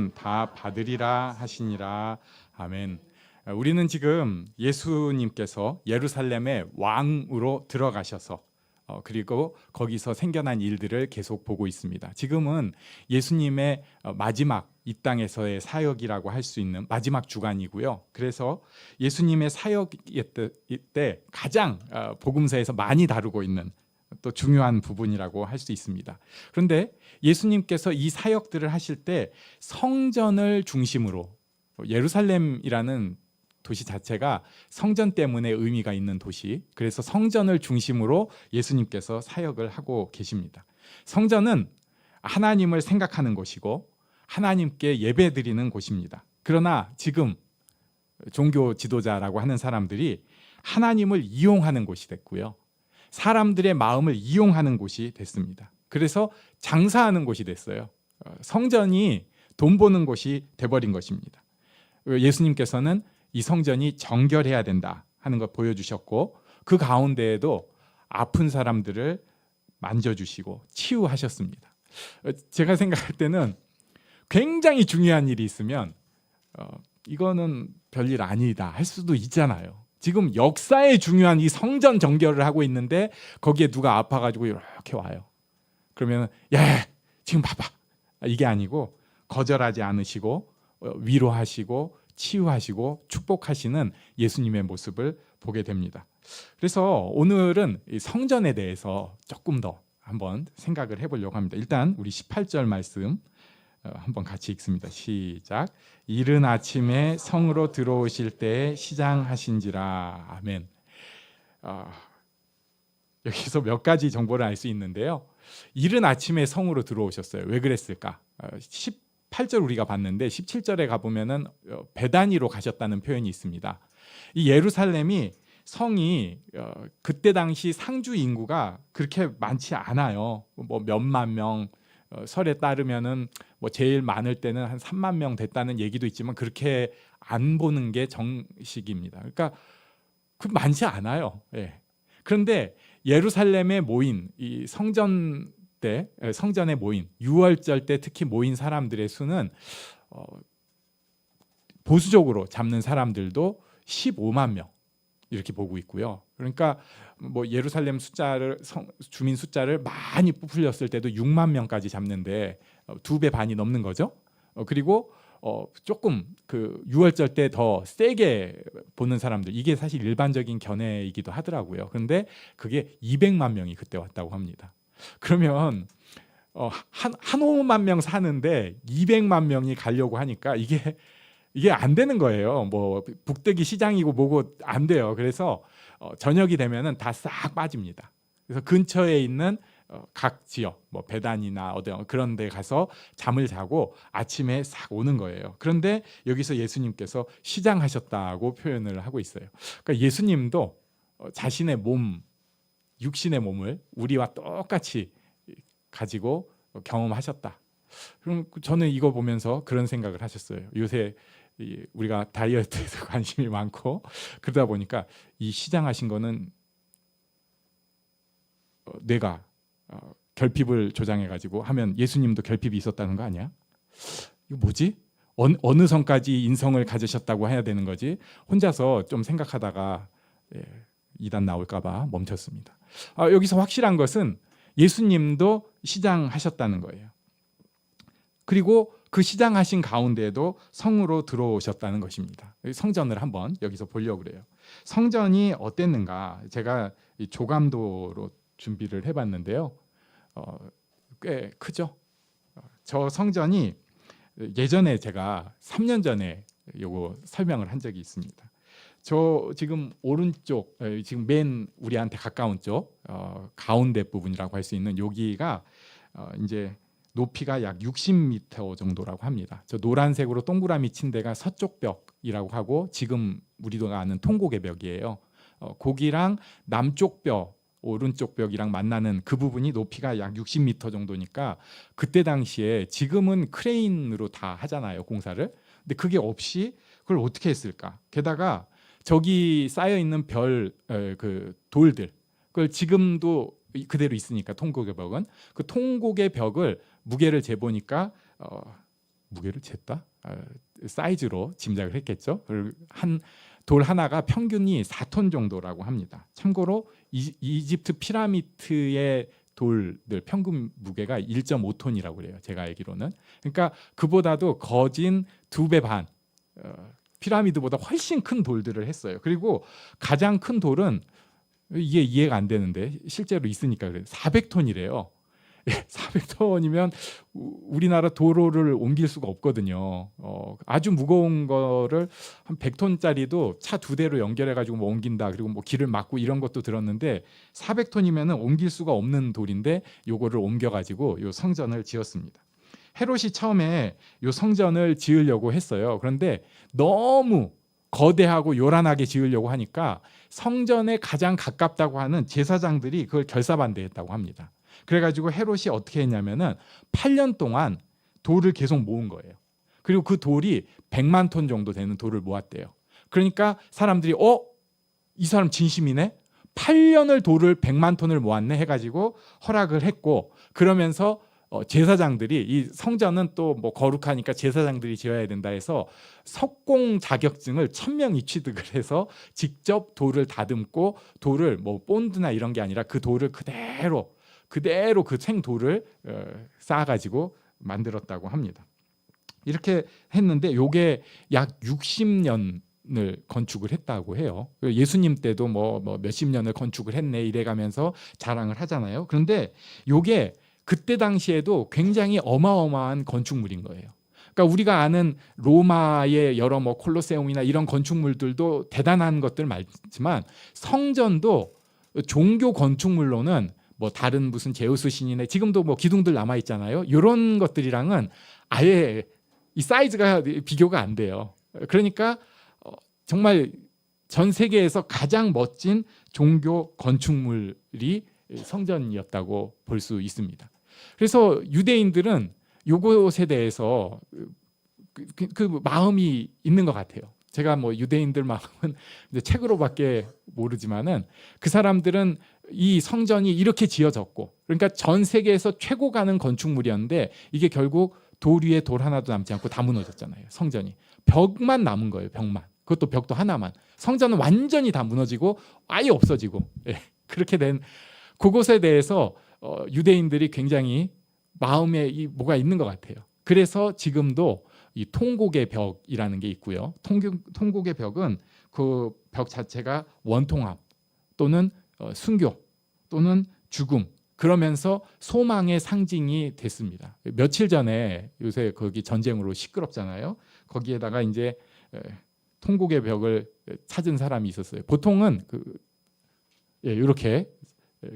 자는 다 받으리라 하시니라. 아멘. 우리는 지금 예수님께서 예루살렘의 왕으로 들어가셔서 그리고 거기서 생겨난 일들을 계속 보고 있습니다. 지금은 예수님의 마지막 이 땅에서의 사역이라고 할 수 있는 마지막 주간이고요. 그래서 예수님의 사역 때 가장 복음서에서 많이 다루고 있는 또 중요한 부분이라고 할 수 있습니다. 그런데 예수님께서 이 사역들을 하실 때 성전을 중심으로, 예루살렘이라는 도시 자체가 성전 때문에 의미가 있는 도시, 그래서 성전을 중심으로 예수님께서 사역을 하고 계십니다. 성전은 하나님을 생각하는 곳이고 하나님께 예배드리는 곳입니다. 그러나 지금 종교 지도자라고 하는 사람들이 하나님을 이용하는 곳이 됐고요, 사람들의 마음을 이용하는 곳이 됐습니다. 그래서 장사하는 곳이 됐어요. 성전이 돈 버는 곳이 돼버린 것입니다. 예수님께서는 이 성전이 정결해야 된다 하는 것 보여주셨고, 그 가운데에도 아픈 사람들을 만져주시고 치유하셨습니다. 제가 생각할 때는 굉장히 중요한 일이 있으면 이거는 별일 아니다 할 수도 있잖아요. 지금 역사에 중요한 이 성전 정결을 하고 있는데 거기에 누가 아파가지고 이렇게 와요. 그러면 야, 지금 봐봐, 이게 아니고 거절하지 않으시고 위로하시고 치유하시고 축복하시는 예수님의 모습을 보게 됩니다. 그래서 오늘은 이 성전에 대해서 조금 더 한번 생각을 해보려고 합니다. 일단 우리 18절 말씀 한번 같이 읽습니다. 시작. 이른 아침에 성으로 들어오실 때 시장하신지라. 아멘. 여기서 몇 가지 정보를 알 수 있는데요. 이른 아침에 성으로 들어오셨어요. 왜 그랬을까? 18절 우리가 봤는데 17절에 가보면은 베다니로 가셨다는 표현이 있습니다. 이 예루살렘이 성이 그때 당시 상주 인구가 그렇게 많지 않아요. 뭐 몇만 명, 설에 따르면은 뭐 제일 많을 때는 한 3만 명 됐다는 얘기도 있지만 그렇게 안 보는 게 정식입니다. 그러니까 그 많지 않아요. 예. 그런데 예루살렘에 모인 이 성전 때, 성전에 모인 유월절 때 특히 모인 사람들의 수는 보수적으로 잡는 사람들도 15만 명 이렇게 보고 있고요. 그러니까 뭐 예루살렘 주민 숫자를 많이 부풀렸을 때도 6만 명까지 잡는데 2배 반이 넘는 거죠. 그리고 조금 그 유월절 때 더 세게 보는 사람들, 이게 사실 일반적인 견해이기도 하더라고요. 그런데 그게 200만 명이 그때 왔다고 합니다. 그러면 한 5만 명 사는데 200만 명이 가려고 하니까 이게 안 되는 거예요. 뭐 북대기 시장이고 뭐고 안 돼요. 그래서 저녁이 되면은 다 싹 빠집니다. 그래서 근처에 있는 각 지역, 뭐 베단이나 어디 그런 데 가서 잠을 자고 아침에 싹 오는 거예요. 그런데 여기서 예수님께서 시장하셨다고 표현을 하고 있어요. 그러니까 예수님도 자신의 몸, 육신의 몸을 우리와 똑같이 가지고 경험하셨다. 그럼 저는 이거 보면서 그런 생각을 하셨어요. 요새 우리가 다이어트에서 관심이 많고 그러다 보니까 이 시장하신 거는 뇌가 결핍을 조장해가지고 하면 예수님도 결핍이 있었다는 거 아니야? 이거 뭐지? 어느 선까지 인성을 가지셨다고 해야 되는 거지? 혼자서 좀 생각하다가 이단 나올까봐 멈췄습니다. 여기서 확실한 것은 예수님도 시장하셨다는 거예요. 그리고 그 시장하신 가운데에도 성으로 들어오셨다는 것입니다. 성전을 한번 여기서 보려고 그래요. 성전이 어땠는가? 제가 이 조감도로 준비를 해봤는데요. 꽤 크죠? 저 성전이 예전에 제가 3년 전에 요거 설명을 한 적이 있습니다. 저 지금 오른쪽, 지금 맨 우리한테 가까운 쪽 가운데 부분이라고 할 수 있는 여기가 이제 높이가 약 60m 정도라고 합니다. 저 노란색으로 동그라미 친 데가 서쪽 벽이라고 하고 지금 우리도 아는 통곡의 벽이에요. 거기랑 남쪽 벽, 오른쪽 벽이랑 만나는 그 부분이 높이가 약 60m 정도니까 그때 당시에, 지금은 크레인으로 다 하잖아요, 공사를. 근데 그게 없이 그걸 어떻게 했을까? 게다가 저기 쌓여 있는 그 돌들, 그걸 지금도 그대로 있으니까 통곡의 벽은, 그 통곡의 벽을 무게를 재보니까 무게를 쟀다? 사이즈로 짐작을 했겠죠. 한 돌 하나가 평균이 4톤 정도라고 합니다. 참고로 이집트 피라미드의 돌들 평균 무게가 1.5톤이라고 그래요. 제가 알기로는. 그러니까 그보다도 거진 2배 반, 피라미드보다 훨씬 큰 돌들을 했어요. 그리고 가장 큰 돌은 이게 이해가 안 되는데 실제로 있으니까 그래요. 400톤이래요. 400톤이면 우리나라 도로를 옮길 수가 없거든요. 아주 무거운 거를 한 100톤짜리도 차 2대로 연결해가지고 뭐 옮긴다. 그리고 뭐 길을 막고 이런 것도 들었는데 400톤이면은 옮길 수가 없는 돌인데 요거를 옮겨가지고 요 성전을 지었습니다. 헤롯이 처음에 요 성전을 지으려고 했어요. 그런데 너무 거대하고 요란하게 지으려고 하니까 성전에 가장 가깝다고 하는 제사장들이 그걸 결사반대했다고 합니다. 그래가지고 헤롯이 어떻게 했냐면은 8년 동안 돌을 계속 모은 거예요. 그리고 그 돌이 100만 톤 정도 되는 돌을 모았대요. 그러니까 사람들이 이 사람 진심이네? 8년을 돌을 100만 톤을 모았네 해가지고 허락을 했고, 그러면서 제사장들이 이 성전은 또 뭐 거룩하니까 제사장들이 지어야 된다 해서 석공 자격증을 1000명이 취득을 해서 직접 돌을 다듬고, 돌을 뭐 본드나 이런 게 아니라 그 돌을 그대로 그 생돌을 쌓아가지고 만들었다고 합니다. 이렇게 했는데 요게 약 60년을 건축을 했다고 해요. 예수님 때도 뭐 몇십 년을 건축을 했네 이래가면서 자랑을 하잖아요. 그런데 요게 그때 당시에도 굉장히 어마어마한 건축물인 거예요. 그러니까 우리가 아는 로마의 여러 뭐 콜로세움이나 이런 건축물들도 대단한 것들 많지만 성전도 종교 건축물로는 뭐 다른 무슨 제우스 신이네, 지금도 뭐 기둥들 남아 있잖아요. 이런 것들이랑은 아예 이 사이즈가 비교가 안 돼요. 그러니까 정말 전 세계에서 가장 멋진 종교 건축물이 성전이었다고 볼 수 있습니다. 그래서 유대인들은 요것에 대해서 그 마음이 있는 것 같아요. 제가 뭐 유대인들 마음은 이제 책으로밖에 모르지만은 그 사람들은 이 성전이 이렇게 지어졌고, 그러니까 전 세계에서 최고 가는 건축물이었는데 이게 결국 돌 위에 돌 하나도 남지 않고 다 무너졌잖아요. 성전이 벽만 남은 거예요. 벽만. 그것도 벽도 하나만. 성전은 완전히 다 무너지고 아예 없어지고, 그렇게 된 그곳에 대해서 유대인들이 굉장히 마음에 뭐가 있는 것 같아요. 그래서 지금도 이 통곡의 벽이라는 게 있고요. 통곡의 벽은 그 벽 자체가 원통함 또는 순교 또는 죽음, 그러면서 소망의 상징이 됐습니다. 며칠 전에 요새 거기 전쟁으로 시끄럽잖아요. 거기에다가 이제 통곡의 벽을 찾은 사람이 있었어요. 보통은 이렇게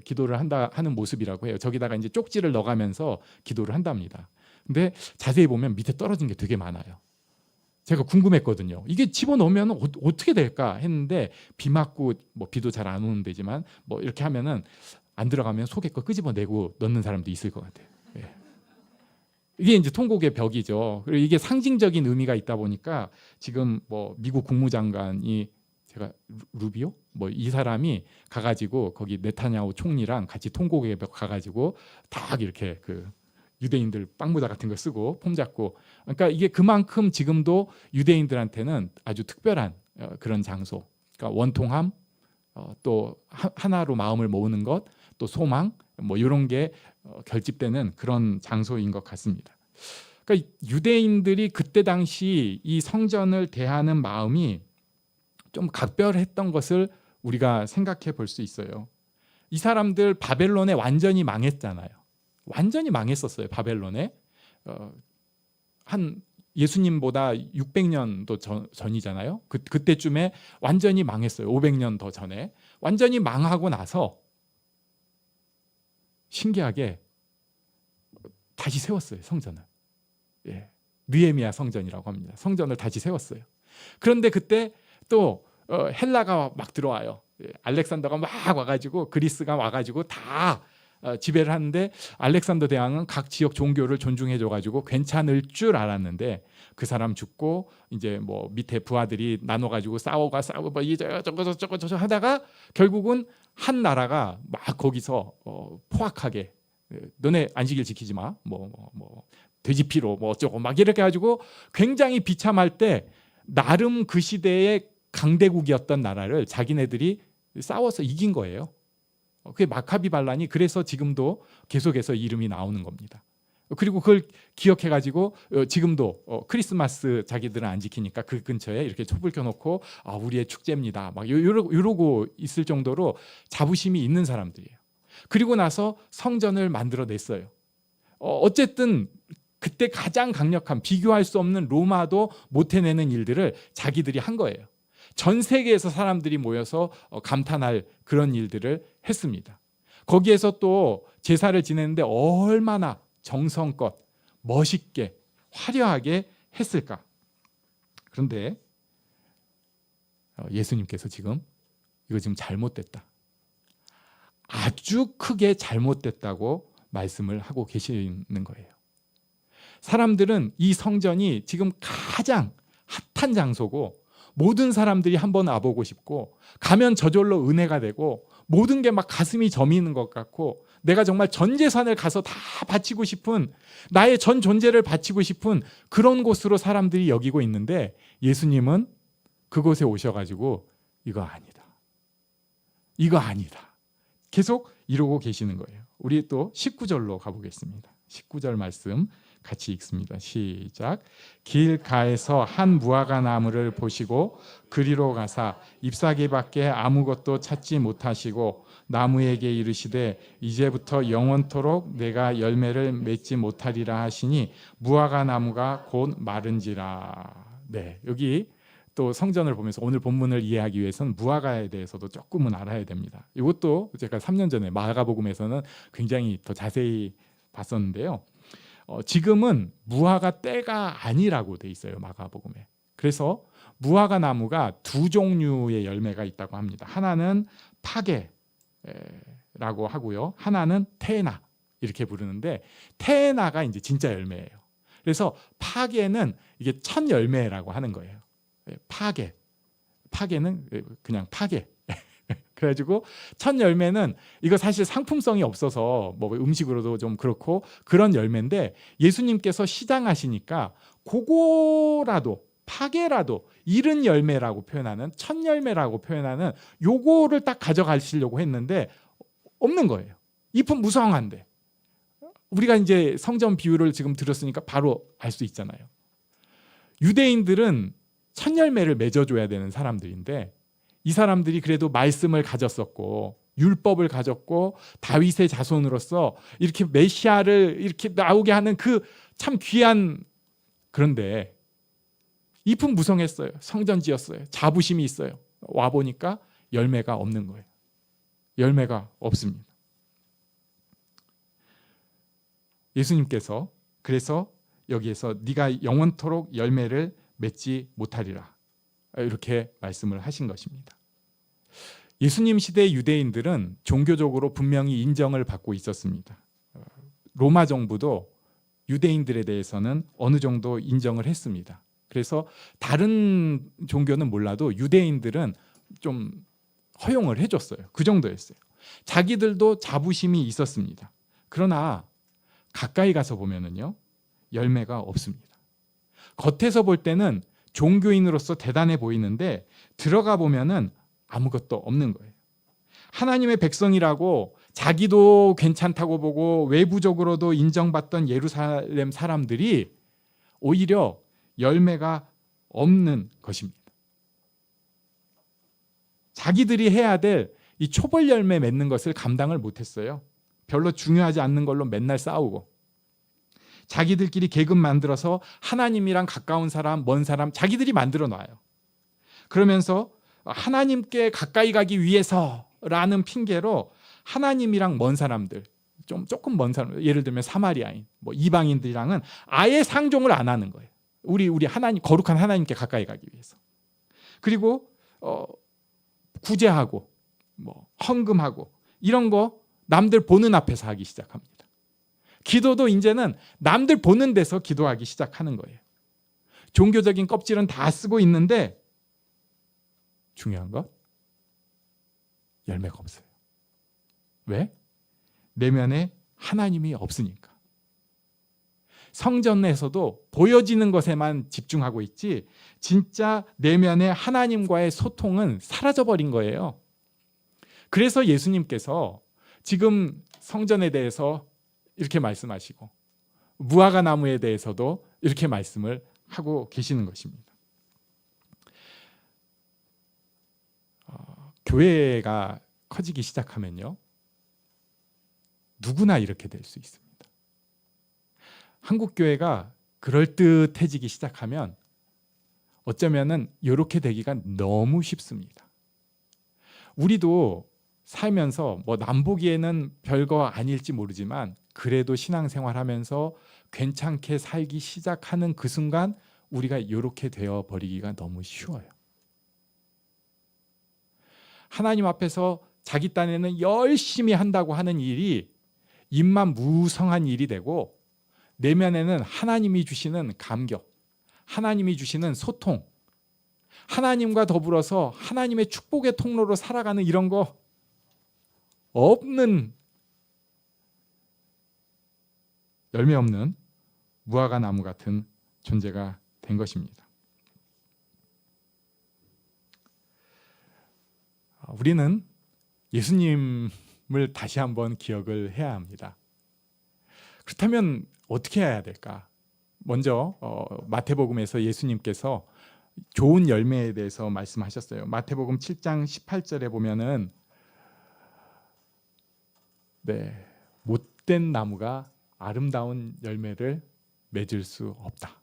기도를 하는 모습이라고 해요. 저기다가 이제 쪽지를 넣어가면서 기도를 한답니다. 근데 자세히 보면 밑에 떨어진 게 되게 많아요. 제가 궁금했거든요. 이게 집어넣으면 어떻게 될까 했는데, 비 맞고 뭐 비도 잘 안 오는 데지만 뭐 이렇게 하면은 안 들어가면 속에 거 끄집어내고 넣는 사람도 있을 것 같아요. 이게 이제 통곡의 벽이죠. 그리고 이게 상징적인 의미가 있다 보니까 지금 뭐 미국 국무장관이 제가 루비오 뭐 이 사람이 가가지고 거기 네타냐후 총리랑 같이 통곡의 벽 가가지고 딱 이렇게 그 유대인들 빵모자 같은 거 쓰고 폼 잡고, 그러니까 이게 그만큼 지금도 유대인들한테는 아주 특별한 그런 장소. 그러니까 원통함, 또 하나로 마음을 모으는 것, 또 소망, 뭐 이런 게 결집되는 그런 장소인 것 같습니다. 그러니까 유대인들이 그때 당시 이 성전을 대하는 마음이 좀 각별했던 것을 우리가 생각해 볼 수 있어요. 이 사람들 바벨론에 완전히 망했잖아요. 완전히 망했었어요. 바벨론에 한 예수님보다 600년도 전이잖아요. 그때쯤에 완전히 망했어요. 500년 더 전에 완전히 망하고 나서 신기하게 다시 세웠어요. 성전을. 느헤미야 성전이라고 합니다. 성전을 다시 세웠어요. 그런데 그때 또 헬라가 막 들어와요. 알렉산더가 막 와가지고, 그리스가 와가지고 다 지배를 하는데, 알렉산더 대왕은 각 지역 종교를 존중해줘가지고 괜찮을 줄 알았는데, 그 사람 죽고 이제 뭐 밑에 부하들이 나눠가지고 싸우고 뭐 저거 하다가 결국은 한 나라가 막 거기서 포악하게 너네 안식일 지키지 마, 뭐 돼지피로 뭐 어쩌고 막 이렇게 가지고 굉장히 비참할 때 나름 그 시대의 강대국이었던 나라를 자기네들이 싸워서 이긴 거예요. 그게 마카비 반란이 그래서 지금도 계속해서 이름이 나오는 겁니다. 그리고 그걸 기억해가지고 지금도 크리스마스 자기들은 안 지키니까 그 근처에 이렇게 촛불 켜놓고 우리의 축제입니다. 막 이러고 있을 정도로 자부심이 있는 사람들이에요. 그리고 나서 성전을 만들어냈어요. 어쨌든 그때 가장 강력한 비교할 수 없는 로마도 못 해내는 일들을 자기들이 한 거예요. 전 세계에서 사람들이 모여서 감탄할 그런 일들을 했습니다. 거기에서 또 제사를 지내는데 얼마나 정성껏 멋있게 화려하게 했을까. 그런데 예수님께서 지금 이거 지금 잘못됐다, 아주 크게 잘못됐다고 말씀을 하고 계시는 거예요. 사람들은 이 성전이 지금 가장 핫한 장소고 모든 사람들이 한번 와보고 싶고 가면 저절로 은혜가 되고 모든 게 막 가슴이 저미는 것 같고 내가 정말 전 재산을 가서 다 바치고 싶은, 나의 전 존재를 바치고 싶은 그런 곳으로 사람들이 여기고 있는데 예수님은 그곳에 오셔가지고 이거 아니다, 이거 아니다 계속 이러고 계시는 거예요. 우리 또 19절로 가보겠습니다. 19절 말씀 같이 읽습니다. 시작. 길가에서 한 무화과 나무를 보시고 그리로 가사 잎사귀밖에 아무것도 찾지 못하시고 나무에게 이르시되 이제부터 영원토록 내가 열매를 맺지 못하리라 하시니 무화과 나무가 곧 마른지라. 네, 여기 또 성전을 보면서 오늘 본문을 이해하기 위해서는 무화과에 대해서도 조금은 알아야 됩니다. 이것도 제가 3년 전에 마가복음에서는 굉장히 더 자세히 봤었는데요. 지금은 무화과 때가 아니라고 돼 있어요, 마가복음에. 그래서 무화과 나무가 두 종류의 열매가 있다고 합니다. 하나는 파게라고 하고요, 하나는 테나 이렇게 부르는데 테나가 이제 진짜 열매예요. 그래서 파게는 이게 첫 열매라고 하는 거예요. 파게는 그냥 파게. 그래가지고 첫 열매는 이거 사실 상품성이 없어서 뭐 음식으로도 좀 그렇고 그런 열매인데 예수님께서 시장하시니까 그거라도 파게라도 이른 열매라고 표현하는, 첫 열매라고 표현하는 요거를 딱 가져가시려고 했는데 없는 거예요. 잎은 무성한데. 우리가 이제 성전 비유를 지금 들었으니까 바로 알 수 있잖아요. 유대인들은 첫 열매를 맺어줘야 되는 사람들인데 이 사람들이 그래도 말씀을 가졌었고 율법을 가졌고 다윗의 자손으로서 이렇게 메시아를 이렇게 나오게 하는 그 참 귀한, 그런데 잎은 무성했어요. 성전 지었어요. 자부심이 있어요. 와보니까 열매가 없는 거예요. 열매가 없습니다. 예수님께서 그래서 여기에서 네가 영원토록 열매를 맺지 못하리라 이렇게 말씀을 하신 것입니다. 예수님 시대의 유대인들은 종교적으로 분명히 인정을 받고 있었습니다. 로마 정부도 유대인들에 대해서는 어느 정도 인정을 했습니다. 그래서 다른 종교는 몰라도 유대인들은 좀 허용을 해줬어요. 그 정도였어요. 자기들도 자부심이 있었습니다. 그러나 가까이 가서 보면은요, 열매가 없습니다. 겉에서 볼 때는 종교인으로서 대단해 보이는데 들어가 보면은 아무것도 없는 거예요. 하나님의 백성이라고 자기도 괜찮다고 보고 외부적으로도 인정받던 예루살렘 사람들이 오히려 열매가 없는 것입니다. 자기들이 해야 될 이 초벌 열매 맺는 것을 감당을 못했어요. 별로 중요하지 않는 걸로 맨날 싸우고 자기들끼리 계급 만들어서 하나님이랑 가까운 사람, 먼 사람 자기들이 만들어 놔요. 그러면서 하나님께 가까이 가기 위해서라는 핑계로 하나님이랑 먼 사람들, 조금 먼 사람, 예를 들면 사마리아인, 뭐 이방인들이랑은 아예 상종을 안 하는 거예요. 우리 하나님, 거룩한 하나님께 가까이 가기 위해서. 그리고 구제하고 뭐 헌금하고 이런 거 남들 보는 앞에서 하기 시작합니다. 기도도 이제는 남들 보는 데서 기도하기 시작하는 거예요. 종교적인 껍질은 다 쓰고 있는데 중요한 것, 열매가 없어요. 왜? 내면에 하나님이 없으니까. 성전에서도 보여지는 것에만 집중하고 있지 진짜 내면의 하나님과의 소통은 사라져버린 거예요. 그래서 예수님께서 지금 성전에 대해서 이렇게 말씀하시고 무화과 나무에 대해서도 이렇게 말씀을 하고 계시는 것입니다. 교회가 커지기 시작하면요, 누구나 이렇게 될 수 있습니다. 한국 교회가 그럴듯해지기 시작하면 어쩌면은 이렇게 되기가 너무 쉽습니다. 우리도 살면서 뭐 남보기에는 별거 아닐지 모르지만 그래도 신앙생활하면서 괜찮게 살기 시작하는 그 순간 우리가 이렇게 되어 버리기가 너무 쉬워요. 하나님 앞에서 자기 딴에는 열심히 한다고 하는 일이 입만 무성한 일이 되고 내면에는 하나님이 주시는 감격, 하나님이 주시는 소통, 하나님과 더불어서 하나님의 축복의 통로로 살아가는 이런 거 없는, 열매 없는 무화과 나무 같은 존재가 된 것입니다. 우리는 예수님을 다시 한번 기억을 해야 합니다. 그렇다면 어떻게 해야 될까? 먼저 마태복음에서 예수님께서 좋은 열매에 대해서 말씀하셨어요. 마태복음 7장 18절에 보면은 못된 나무가 아름다운 열매를 맺을 수 없다.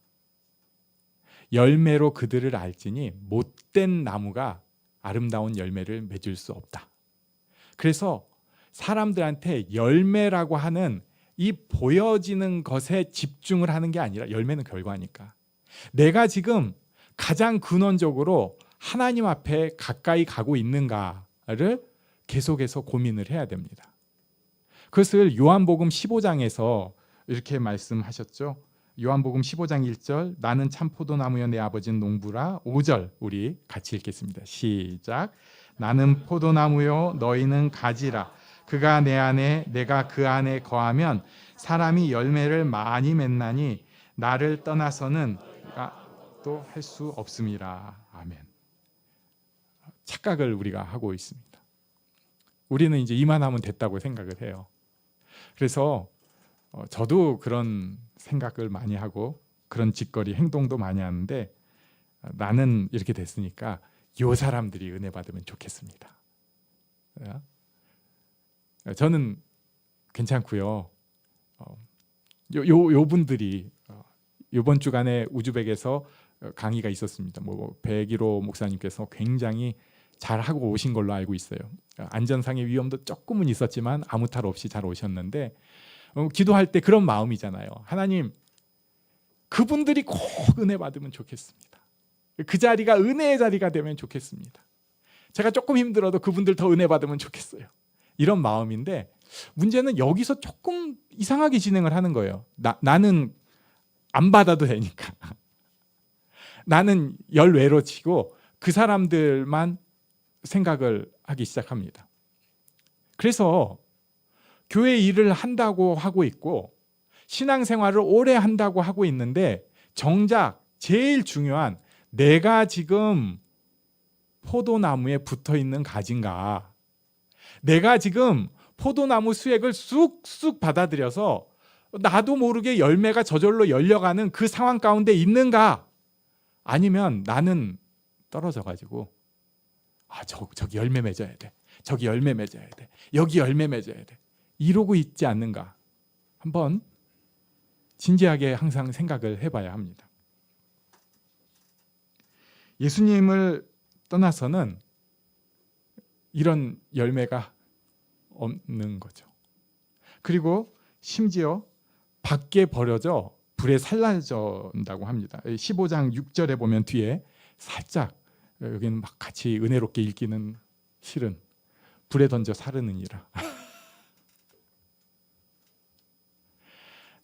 열매로 그들을 알지니 못된 나무가 아름다운 열매를 맺을 수 없다. 그래서 사람들한테 열매라고 하는 이 보여지는 것에 집중을 하는 게 아니라, 열매는 결과니까, 내가 지금 가장 근원적으로 하나님 앞에 가까이 가고 있는가를 계속해서 고민을 해야 됩니다. 그것을 요한복음 15장에서 이렇게 말씀하셨죠. 요한복음 15장 1절, 나는 참 포도나무여 내 아버지는 농부라. 5절 우리 같이 읽겠습니다. 시작. 나는 포도나무요 너희는 가지라. 그가 내 안에 내가 그 안에 거하면 사람이 열매를 많이 맺나니 나를 떠나서는 또 할 수 없음이라. 아멘. 착각을 우리가 하고 있습니다. 우리는 이제 이만하면 됐다고 생각을 해요. 그래서 저도 그런 생각을 많이 하고 그런 짓거리 행동도 많이 하는데, 나는 이렇게 됐으니까 요 사람들이 은혜 받으면 좋겠습니다. 저는 괜찮고요. 요 분들이 이번 주간에 우즈벡에서 강의가 있었습니다. 뭐 백일호 목사님께서 굉장히 잘 하고 오신 걸로 알고 있어요. 안전상의 위험도 조금은 있었지만 아무 탈 없이 잘 오셨는데, 기도할 때 그런 마음이잖아요. 하나님, 그분들이 꼭 은혜 받으면 좋겠습니다. 그 자리가 은혜의 자리가 되면 좋겠습니다. 제가 조금 힘들어도 그분들 더 은혜 받으면 좋겠어요. 이런 마음인데, 문제는 여기서 조금 이상하게 진행을 하는 거예요. 나는 안 받아도 되니까. 나는 열외로 치고 그 사람들만 생각을 하기 시작합니다. 그래서 교회 일을 한다고 하고 있고 신앙생활을 오래 한다고 하고 있는데, 정작 제일 중요한 내가 지금 포도나무에 붙어 있는 가지인가, 내가 지금 포도나무 수액을 쑥쑥 받아들여서 나도 모르게 열매가 저절로 열려가는 그 상황 가운데 있는가, 아니면 나는 떨어져가지고 저기 열매 맺어야 돼, 저기 열매 맺어야 돼, 여기 열매 맺어야 돼, 이러고 있지 않는가, 한번 진지하게 항상 생각을 해봐야 합니다. 예수님을 떠나서는 이런 열매가 없는 거죠. 그리고 심지어 밖에 버려져 불에 살라져온다고 합니다. 15장 6절에 보면 뒤에 살짝, 여기는 막 같이 은혜롭게 읽기는 실은 불에 던져 사르느니라.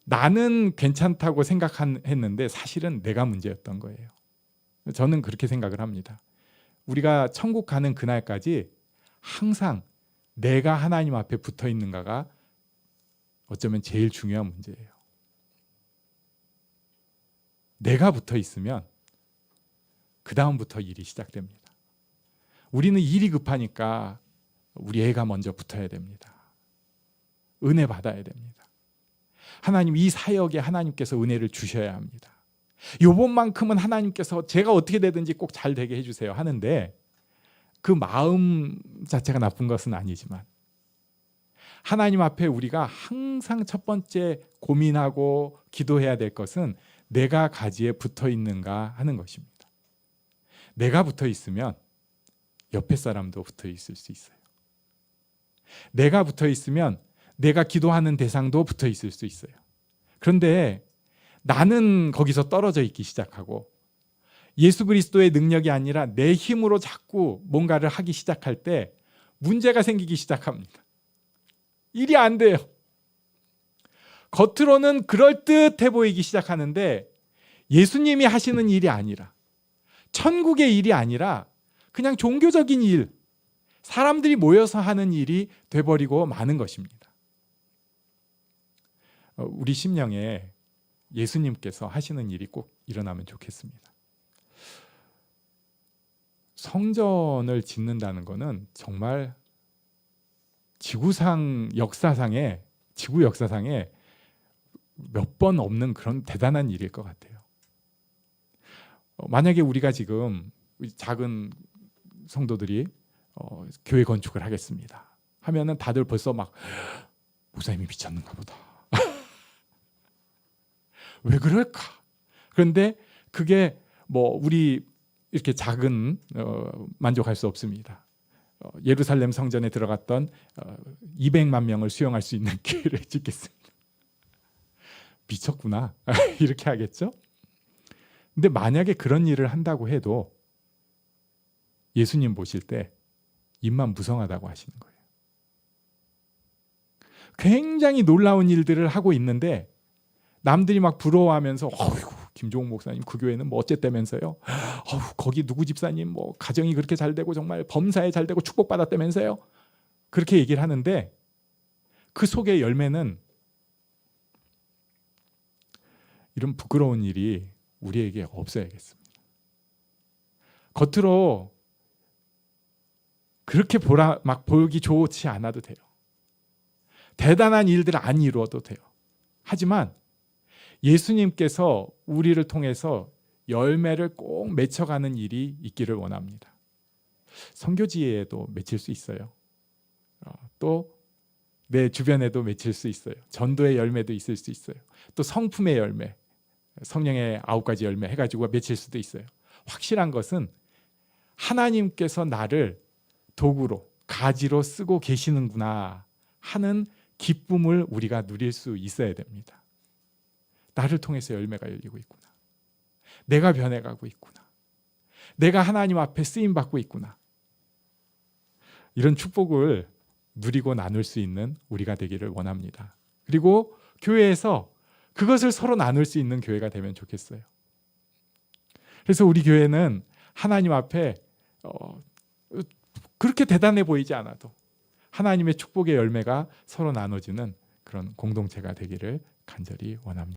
나는 괜찮다고 생각했는데 사실은 내가 문제였던 거예요. 저는 그렇게 생각을 합니다. 우리가 천국 가는 그날까지 항상 내가 하나님 앞에 붙어 있는가가 어쩌면 제일 중요한 문제예요. 내가 붙어 있으면 그 다음부터 일이 시작됩니다. 우리는 일이 급하니까 우리 애가 먼저 붙어야 됩니다. 은혜 받아야 됩니다. 하나님, 이 사역에 하나님께서 은혜를 주셔야 합니다. 요번만큼은 하나님께서 제가 어떻게 되든지 꼭 잘 되게 해주세요 하는데, 그 마음 자체가 나쁜 것은 아니지만 하나님 앞에 우리가 항상 첫 번째 고민하고 기도해야 될 것은 내가 가지에 붙어 있는가 하는 것입니다. 내가 붙어 있으면 옆에 사람도 붙어 있을 수 있어요. 내가 붙어 있으면 내가 기도하는 대상도 붙어 있을 수 있어요. 그런데 나는 거기서 떨어져 있기 시작하고 예수 그리스도의 능력이 아니라 내 힘으로 자꾸 뭔가를 하기 시작할 때 문제가 생기기 시작합니다. 일이 안 돼요. 겉으로는 그럴듯해 보이기 시작하는데 예수님이 하시는 일이 아니라, 천국의 일이 아니라 그냥 종교적인 일, 사람들이 모여서 하는 일이 돼버리고 마는 것입니다. 우리 심령에 예수님께서 하시는 일이 꼭 일어나면 좋겠습니다. 성전을 짓는다는 것은 정말 지구 역사상에 몇 번 없는 그런 대단한 일일 것 같아요. 만약에 우리가 지금 작은 성도들이 교회 건축을 하겠습니다 하면은 다들 벌써 막 목사님이 미쳤는가 보다. 왜 그럴까? 그런데 그게 뭐 우리 이렇게 작은 만족할 수 없습니다. 예루살렘 성전에 들어갔던 200만 명을 수용할 수 있는 교회를 짓겠습니다. 미쳤구나 이렇게 하겠죠? 근데 만약에 그런 일을 한다고 해도 예수님 보실 때 입만 무성하다고 하시는 거예요. 굉장히 놀라운 일들을 하고 있는데 남들이 막 부러워하면서 어이구, 김종욱 목사님 그 교회는 뭐 어쨌다면서요? 거기 누구 집사님 뭐 가정이 그렇게 잘 되고 정말 범사에 잘 되고 축복받았다면서요? 그렇게 얘기를 하는데 그 속의 열매는 이런 부끄러운 일이 우리에게 없어야겠습니다. 겉으로 그렇게 막 보기 좋지 않아도 돼요. 대단한 일들 안 이루어도 돼요. 하지만 예수님께서 우리를 통해서 열매를 꼭 맺혀가는 일이 있기를 원합니다. 선교지에도 맺힐 수 있어요. 또 내 주변에도 맺힐 수 있어요. 전도의 열매도 있을 수 있어요. 또 성품의 열매, 성령의 9가지 열매 해가지고 맺힐 수도 있어요. 확실한 것은 하나님께서 나를 도구로, 가지로 쓰고 계시는구나 하는 기쁨을 우리가 누릴 수 있어야 됩니다. 나를 통해서 열매가 열리고 있구나. 내가 변해가고 있구나. 내가 하나님 앞에 쓰임받고 있구나. 이런 축복을 누리고 나눌 수 있는 우리가 되기를 원합니다. 그리고 교회에서 그것을 서로 나눌 수 있는 교회가 되면 좋겠어요. 그래서 우리 교회는 하나님 앞에 그렇게 대단해 보이지 않아도 하나님의 축복의 열매가 서로 나눠지는 그런 공동체가 되기를 간절히 원합니다.